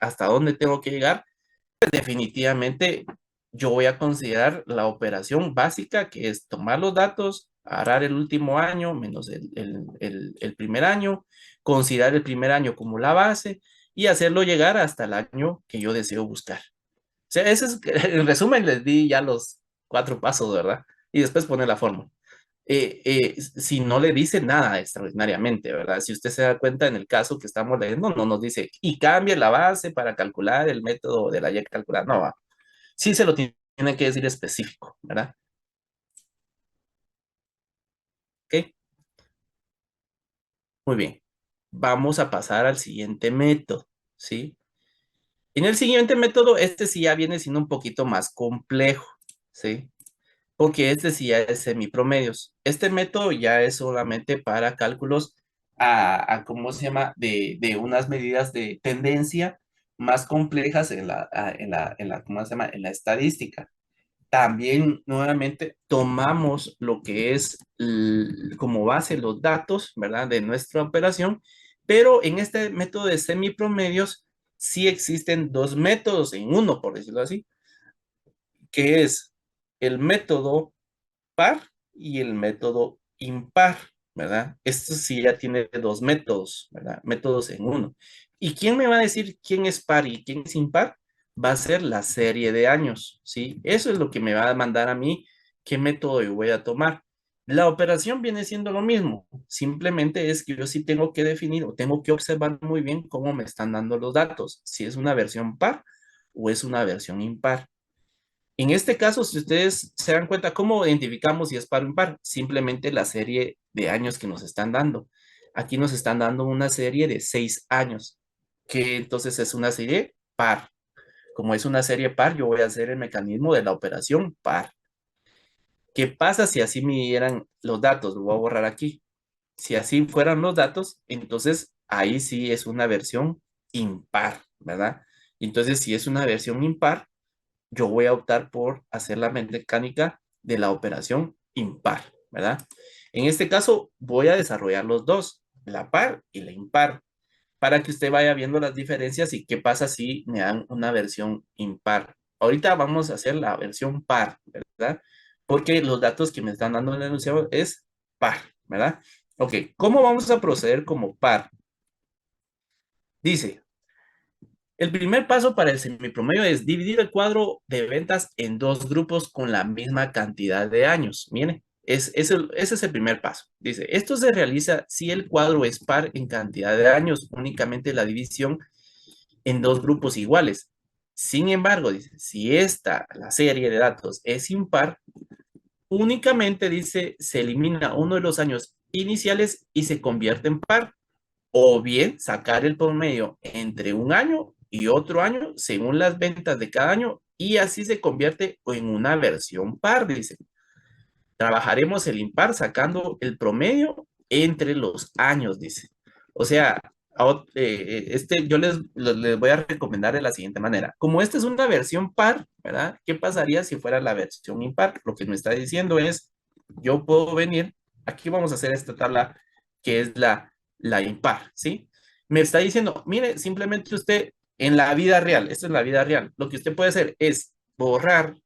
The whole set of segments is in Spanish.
hasta dónde tengo que llegar, pues definitivamente yo voy a considerar la operación básica, que es tomar los datos, agarrar el último año menos el primer año, considerar el primer año como la base y hacerlo llegar hasta el año que yo deseo buscar. O sea, ese es, en resumen, les di ya los 4 pasos, ¿verdad? Y después pone la fórmula. Si no le dice nada extraordinariamente, ¿verdad? Si usted se da cuenta en el caso que estamos leyendo, no nos dice, y cambie la base para calcular el método de la Y calcular, no va. Sí se lo tiene que decir específico, ¿verdad? ¿Ok? Muy bien. Vamos a pasar al siguiente método, ¿sí? En el siguiente método, este sí ya viene siendo un poquito más complejo, ¿sí? Porque este sí ya es semipromedios. Este método ya es solamente para cálculos ¿cómo se llama? De unas medidas de tendencia más complejas ¿cómo se llama? En la estadística. También nuevamente tomamos lo que es como base los datos, ¿verdad? De nuestra operación, pero en este método de semipromedios sí existen dos métodos en uno, por decirlo así, que es el método par y el método impar, ¿verdad? Esto sí ya tiene dos métodos, ¿verdad? Métodos en uno. ¿Y quién me va a decir quién es par y quién es impar? Va a ser la serie de años, ¿sí? Eso es lo que me va a mandar a mí qué método yo voy a tomar. La operación viene siendo lo mismo, simplemente es que yo sí tengo que definir o tengo que observar muy bien cómo me están dando los datos, si es una versión par o es una versión impar. En este caso, si ustedes se dan cuenta, ¿cómo identificamos si es par o impar? Simplemente la serie de años que nos están dando. Aquí nos están dando una serie de 6 años, que entonces es una serie par. Como es una serie par, yo voy a hacer el mecanismo de la operación par. ¿Qué pasa si así midieran los datos? Lo voy a borrar aquí. Si así fueran los datos, entonces ahí sí es una versión impar, ¿verdad? Entonces, si es una versión impar, yo voy a optar por hacer la mecánica de la operación impar, ¿verdad? En este caso, voy a desarrollar los dos, la par y la impar, para que usted vaya viendo las diferencias y qué pasa si me dan una versión impar. Ahorita vamos a hacer la versión par, ¿verdad? Porque los datos que me están dando en el enunciado es par, ¿verdad? Ok, ¿cómo vamos a proceder como par? Dice, el primer paso para el semipromedio es dividir el cuadro de ventas en dos grupos con la misma cantidad de años. Miren, ese es el primer paso. Dice, esto se realiza si el cuadro es par en cantidad de años, únicamente la división en dos grupos iguales. Sin embargo, dice, si la serie de datos es impar, únicamente dice, se elimina uno de los años iniciales y se convierte en par o bien sacar el promedio entre un año y otro año según las ventas de cada año y así se convierte en una versión par, dice. Trabajaremos el impar sacando el promedio entre los años, dice. O sea, yo les voy a recomendar de la siguiente manera. Como esta es una versión par, ¿verdad? ¿Qué pasaría si fuera la versión impar? Lo que me está diciendo es, yo puedo venir, aquí vamos a hacer esta tabla que es la impar, ¿sí? Me está diciendo, mire, simplemente usted en la vida real, esto es la vida real, lo que usted puede hacer es borrar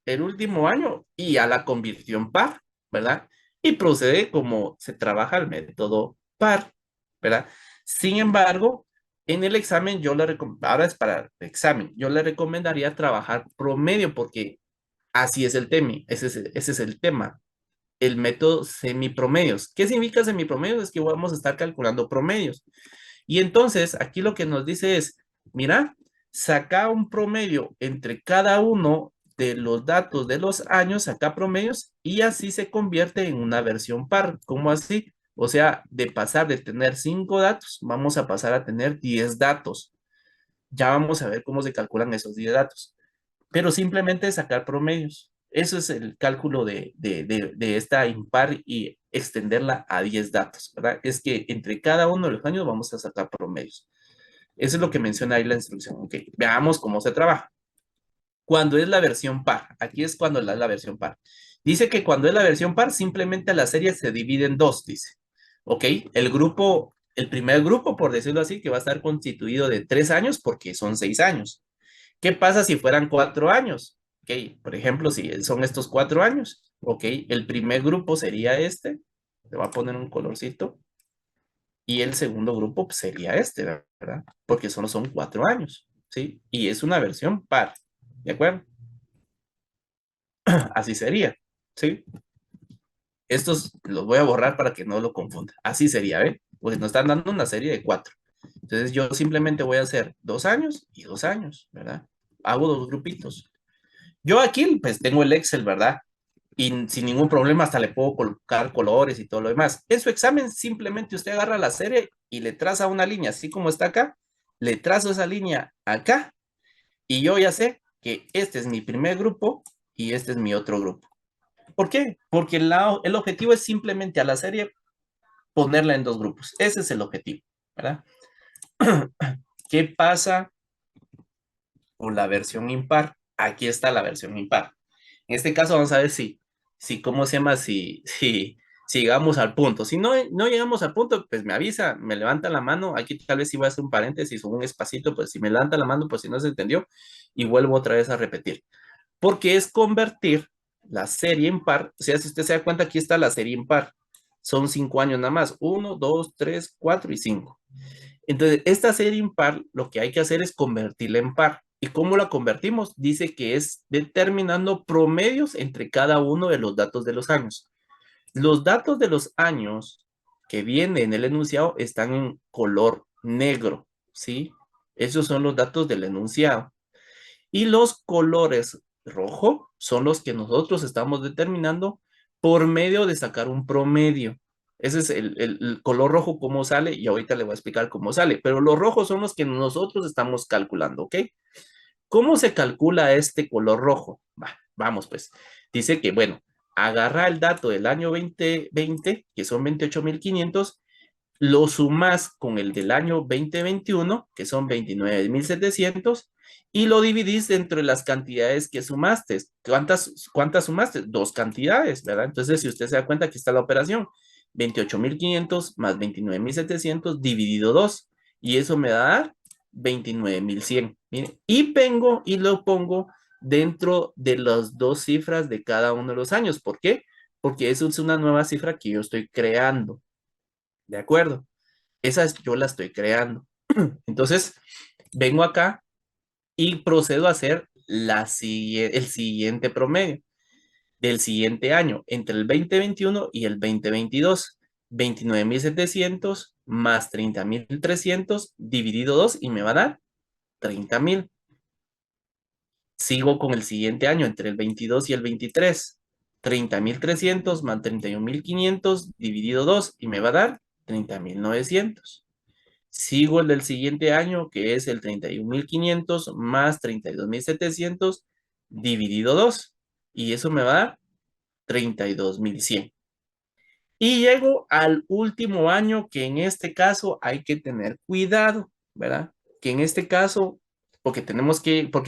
el último año y ya la convirtió en par, ¿verdad? Y procede como se trabaja el método par, ¿verdad? Sin embargo, en el examen ahora es para el examen, yo le recomendaría trabajar promedio porque así es el tema, ese es el tema, el método semipromedios. ¿Qué significa semipromedios? Es que vamos a estar calculando promedios. Y entonces aquí lo que nos dice es, mira, saca un promedio entre cada uno de los datos de los años, saca promedios y así se convierte en una versión par. ¿Cómo así? O sea, de pasar de tener 5 datos, vamos a pasar a tener 10 datos. Ya vamos a ver cómo se calculan esos 10 datos, pero simplemente sacar promedios. Eso es el cálculo de esta impar y extenderla a 10 datos, ¿verdad? Es que entre cada uno de los años vamos a sacar promedios. Eso es lo que menciona ahí la instrucción. Ok, veamos cómo se trabaja. Cuando es la versión par, aquí es cuando es la versión par. Dice que cuando es la versión par, simplemente la serie se divide en dos, dice. Ok, el grupo el primer grupo, por decirlo así, que va a estar constituido de 3 años porque son 6 años. ¿Qué pasa si fueran 4 años? Ok, por ejemplo, si son estos 4 años, ok, el primer grupo sería este, le voy a poner un colorcito, y el segundo grupo pues, sería este, ¿verdad? Porque solo son 4 años, ¿sí? Y es una versión par, ¿de acuerdo? Así sería, ¿sí? Estos los voy a borrar para que no lo confunda. Así sería, ¿ve? Porque nos están dando una serie de 4. Entonces yo simplemente voy a hacer 2 años y 2 años, ¿verdad? Hago dos grupitos. Yo aquí pues tengo el Excel, ¿verdad? Y sin ningún problema hasta le puedo colocar colores y todo lo demás. En su examen simplemente usted agarra la serie y le traza una línea, así como está acá, le trazo esa línea acá y yo ya sé que este es mi primer grupo y este es mi otro grupo. ¿Por qué? Porque el objetivo es simplemente a la serie ponerla en dos grupos. Ese es el objetivo, ¿verdad? ¿Qué pasa con la versión impar? Aquí está la versión impar. En este caso vamos a ver si ¿cómo se llama? Si llegamos al punto. Si no llegamos al punto, pues me avisa, me levanta la mano. Aquí tal vez sí voy a hacer un paréntesis o un espacito, pues si me levanta la mano, pues si no se entendió, y vuelvo otra vez a repetir. Porque es convertir la serie en par. O sea, si usted se da cuenta, aquí está la serie en par. Son 5 años nada más. 1, 2, 3, 4 y 5. Entonces, esta serie impar, lo que hay que hacer es convertirla en par. ¿Y cómo la convertimos? Dice que es determinando promedios entre cada uno de los datos de los años. Los datos de los años que vienen en el enunciado están en color negro, ¿sí? Esos son los datos del enunciado. Y los colores rojo son los que nosotros estamos determinando por medio de sacar un promedio. Ese es el color rojo, cómo sale, y ahorita le voy a explicar cómo sale, pero los rojos son los que nosotros estamos calculando, ¿ok? ¿Cómo se calcula este color rojo? Vamos pues. Dice que, bueno, agarra el dato del año 2020, que son 28.500, lo sumas con el del año 2021, que son 29.700, y lo dividís entre las cantidades que sumaste. ¿Cuántas sumaste? Dos cantidades, ¿verdad? Entonces, si usted se da cuenta, aquí está la operación. 28.500 más 29.700 dividido 2, y eso me da a dar 29.100. Mire, y vengo y lo pongo dentro de las dos cifras de cada uno de los años. ¿Por qué? Porque eso es una nueva cifra que yo estoy creando. ¿De acuerdo? Yo la estoy creando. Entonces, vengo acá y procedo a hacer el siguiente promedio del siguiente año entre el 2021 y el 2022. 29.700 más 30.300 dividido 2 y me va a dar 30.000. Sigo con el siguiente año entre el 22 y el 23. 30.300 más 31.500 dividido 2 y me va a dar 30.900. Sigo el del siguiente año, que es el 31.500 más 32.700 dividido 2. Y eso me va a dar 32.100. Y llego al último año, que en este caso hay que tener cuidado, ¿verdad? Que en este caso, porque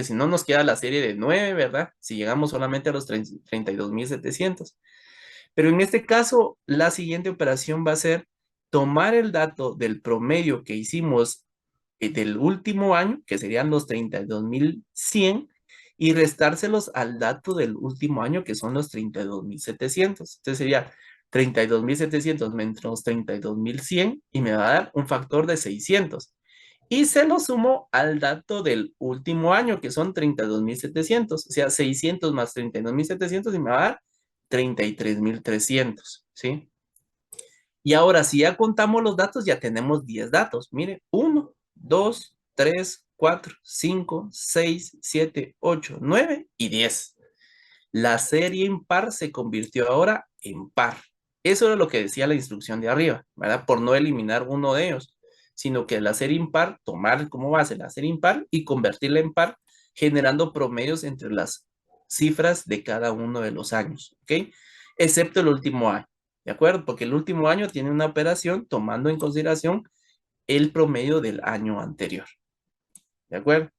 si no nos queda la serie de 9, ¿verdad? Si llegamos solamente a los 32.700. Pero en este caso, la siguiente operación va a ser tomar el dato del promedio que hicimos del último año, que serían los 32.100, y restárselos al dato del último año, que son los 32.700. Entonces sería 32.700 menos 32.100 y me va a dar un factor de 600. Y se lo sumo al dato del último año, que son 32.700. O sea, 600 más 32.700 y me va a dar 33.300, ¿sí? Y ahora, si ya contamos los datos, ya tenemos 10 datos. Mire, 1, 2, 3, 4, 5, 6, 7, 8, 9 y 10. La serie impar se convirtió ahora en par. Eso era lo que decía la instrucción de arriba, ¿verdad? Por no eliminar uno de ellos, sino que la serie impar, tomar como base la serie impar y convertirla en par, generando promedios entre las cifras de cada uno de los años, ¿ok? Excepto el último año, ¿de acuerdo? Porque el último año tiene una operación tomando en consideración el promedio del año anterior, ¿de acuerdo?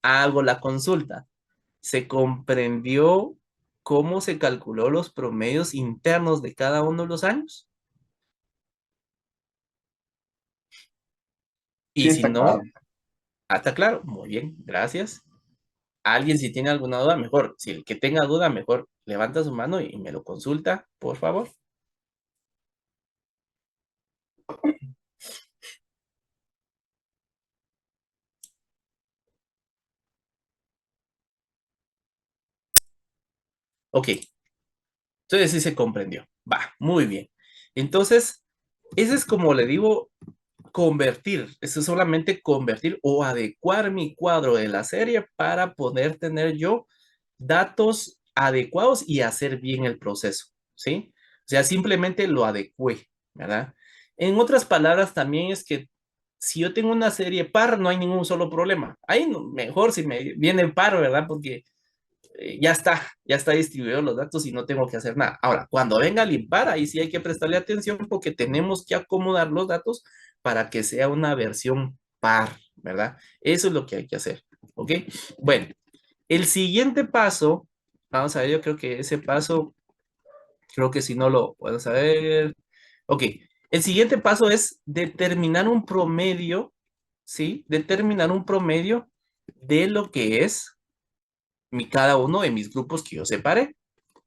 Hago la consulta. ¿Se comprendió cómo se calculó los promedios internos de cada uno de los años? Sí, Y si está claro. no, está claro, muy bien, gracias. Alguien si tiene alguna duda, mejor. Si el que tenga duda, mejor levanta su mano y me lo consulta, por favor. Ok, entonces sí se comprendió. Va, muy bien. Entonces, ese es como le digo, convertir. Eso es solamente convertir o adecuar mi cuadro de la serie para poder tener yo datos adecuados y hacer bien el proceso, ¿sí? O sea, simplemente lo adecué, ¿verdad? En otras palabras, también es que si yo tengo una serie par, no hay ningún solo problema. Ahí mejor si me viene par, ¿verdad? Porque ya está distribuido los datos y no tengo que hacer nada. Ahora, cuando venga el impar, ahí sí hay que prestarle atención porque tenemos que acomodar los datos para que sea una versión par, ¿verdad? Eso es lo que hay que hacer, ¿ok? Bueno, el siguiente paso, vamos a ver, yo creo que ese paso, creo que si no lo vamos a ver. Ok, el siguiente paso es determinar un promedio, ¿sí? Determinar un promedio de lo que es cada uno de mis grupos que yo separé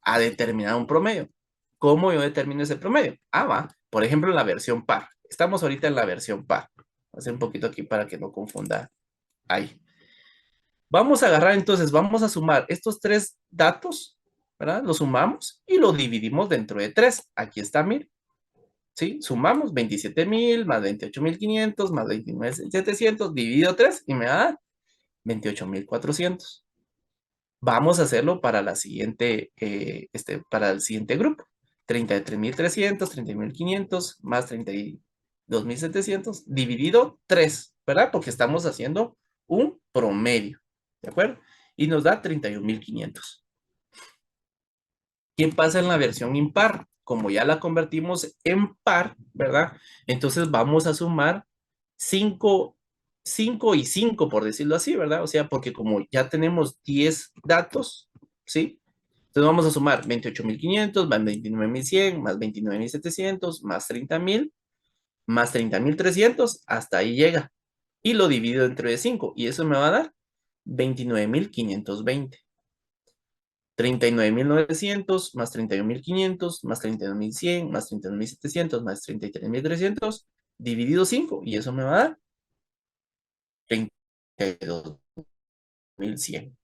a determinar un promedio. ¿Cómo yo determino ese promedio? Ah, va, por ejemplo, en la versión par. Estamos ahorita en la versión par. Voy a hacer un poquito aquí para que no confunda ahí. Vamos a agarrar entonces, vamos a sumar estos tres datos, ¿verdad? Los sumamos y lo dividimos dentro de tres. Aquí está 1000, ¿sí? Sumamos 27,000 más 28,500 más 29,700 dividido 3 y me da 28,400. Vamos a hacerlo para la siguiente, para el siguiente grupo. 33,300, 30,500 más 32,700 dividido 3, ¿verdad? Porque estamos haciendo un promedio, ¿de acuerdo? Y nos da 31,500. ¿Qué pasa en la versión impar? Como ya la convertimos en par, ¿verdad? Entonces vamos a sumar 5, 5 y 5, por decirlo así, ¿verdad? O sea, porque como ya tenemos 10 datos, ¿sí? Entonces vamos a sumar 28,500 más 29,100 más 29,700 más 30,000 más 30,300 hasta ahí llega. Y lo divido entre 5 y eso me va a dar 29,520. 39,900 más 31,500 más 32,100 más 32,700 más 33,300 dividido 5 y eso me va a dar 32,100,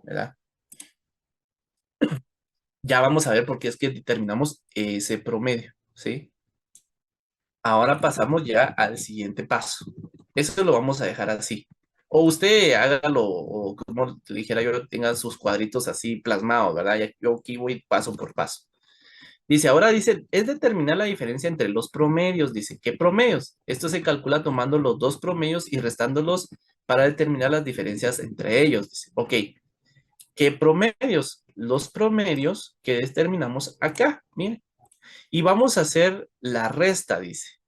¿verdad? Ya vamos a ver por qué es que determinamos ese promedio, ¿sí? Ahora pasamos ya al siguiente paso. Eso lo vamos a dejar así. O usted hágalo, o como te dijera yo, tenga sus cuadritos así plasmados, ¿verdad? Yo aquí voy paso por paso. Dice, ahora dice, es determinar la diferencia entre los promedios. Dice, ¿qué promedios? Esto se calcula tomando los dos promedios y restándolos para determinar las diferencias entre ellos. Dice, ok, ¿qué promedios? Los promedios que determinamos acá, miren. Y vamos a hacer la resta, dice.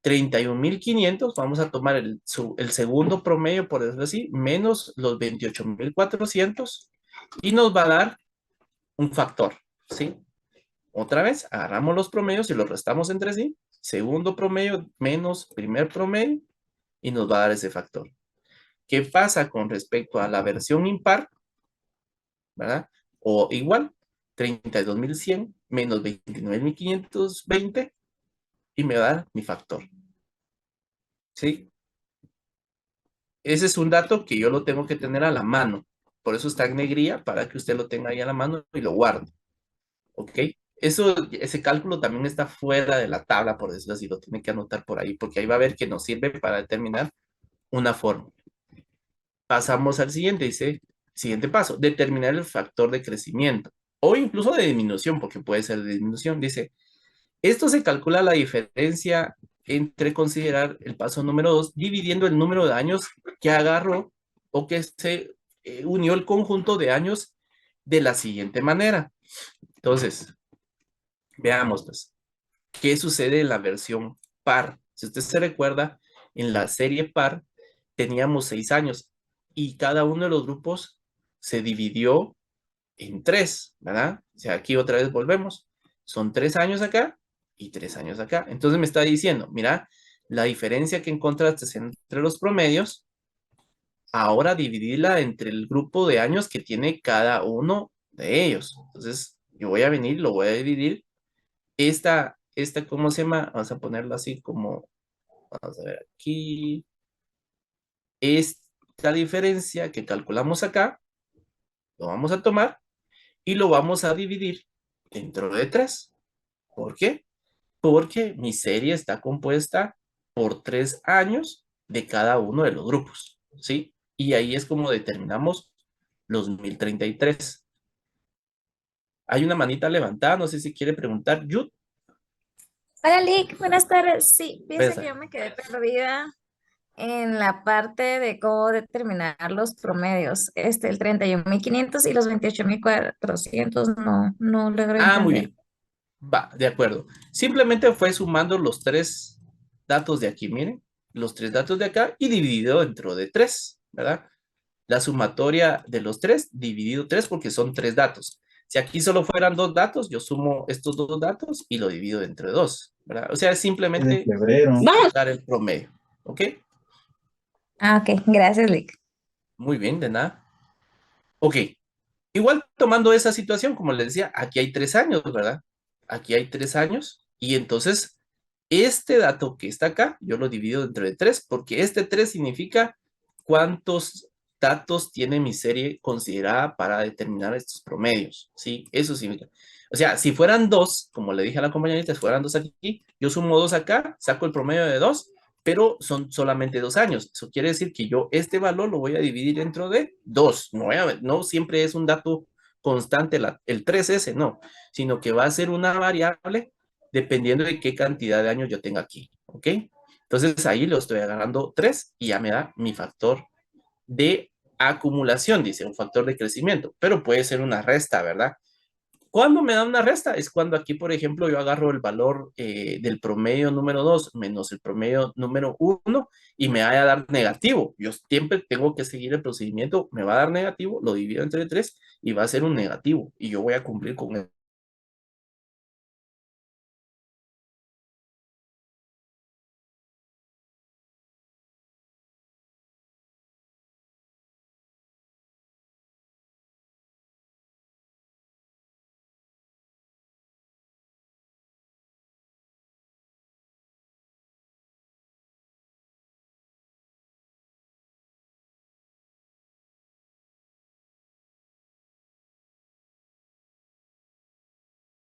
31,500, vamos a tomar el segundo promedio, por decirlo así, menos los 28,400 y nos va a dar un factor, ¿sí? Otra vez, agarramos los promedios y los restamos entre sí. Segundo promedio menos primer promedio y nos va a dar ese factor. ¿Qué pasa con respecto a la versión impar? ¿Verdad? O igual, 32,100 menos 29,520 y me va a dar mi factor. ¿Sí? Ese es un dato que yo lo tengo que tener a la mano. Por eso está en negría, para que usted lo tenga ahí a la mano y lo guarde. ¿Ok? Ese cálculo también está fuera de la tabla, por decirlo así, lo tiene que anotar por ahí, porque ahí va a ver que nos sirve para determinar una fórmula. Pasamos al siguiente, dice, siguiente paso, determinar el factor de crecimiento o incluso de disminución, porque puede ser de disminución. Dice, esto se calcula la diferencia entre considerar el paso número 2, dividiendo el número de años que agarró o que se unió el conjunto de años de la siguiente manera. Entonces, veamos, pues. ¿Qué sucede en la versión par? Si usted se recuerda, en la serie par teníamos 6 años y cada uno de los grupos se dividió en tres, ¿verdad? O sea, aquí otra vez volvemos. Son 3 años acá y 3 años acá. Entonces me está diciendo, mira, la diferencia que encontraste entre los promedios, ahora dividirla entre el grupo de años que tiene cada uno de ellos. Entonces, yo voy a venir, lo voy a dividir. ¿Cómo se llama? Vamos a ponerlo así como, vamos a ver aquí. Esta diferencia que calculamos acá, lo vamos a tomar y lo vamos a dividir dentro de 3. ¿Por qué? Porque mi serie está compuesta por 3 años de cada uno de los grupos, ¿sí? Y ahí es como determinamos los 1033. Hay una manita levantada, no sé si quiere preguntar, Yud. Hola Lick, buenas tardes. Sí, fíjese que Pesa. yo me quedé perdida en la parte de cómo determinar los promedios. El 31.500 y los 28.400 no logro Muy entender. bien. Va, de acuerdo. Simplemente fue sumando los 3 datos de aquí, miren, los 3 datos de acá y dividido dentro de 3, ¿verdad? La sumatoria de los 3 dividido 3 porque son 3 datos. Si aquí solo fueran 2 datos, yo sumo estos 2 datos y lo divido entre 2, ¿verdad? O sea, es De simplemente febrero. sacar el promedio, ¿ok? Ah, ok, gracias Lick. Muy bien, de nada. Ok, igual tomando esa situación, como les decía, aquí hay 3 años, ¿verdad? Aquí hay 3 años y entonces este dato que está acá, yo lo divido entre 3 porque este 3 significa cuántos datos tiene mi serie considerada para determinar estos promedios, ¿sí? Eso significa. O sea, si fueran 2, como le dije a la compañerita, si fueran 2 aquí, yo sumo 2 acá, saco el promedio de 2, pero son solamente 2 años. Eso quiere decir que yo este valor lo voy a dividir dentro de 2. No siempre es un dato constante el 3S, no, sino que va a ser una variable dependiendo de qué cantidad de años yo tenga aquí, ¿ok? Entonces ahí lo estoy agarrando 3 y ya me da mi factor de acumulación, dice, un factor de crecimiento, pero puede ser una resta, ¿verdad? ¿Cuándo me da una resta? Es cuando aquí, por ejemplo, yo agarro el valor del promedio número 2 menos el promedio número 1 y me va a dar negativo. Yo siempre tengo que seguir el procedimiento, me va a dar negativo, lo divido entre 3 y va a ser un negativo y yo voy a cumplir con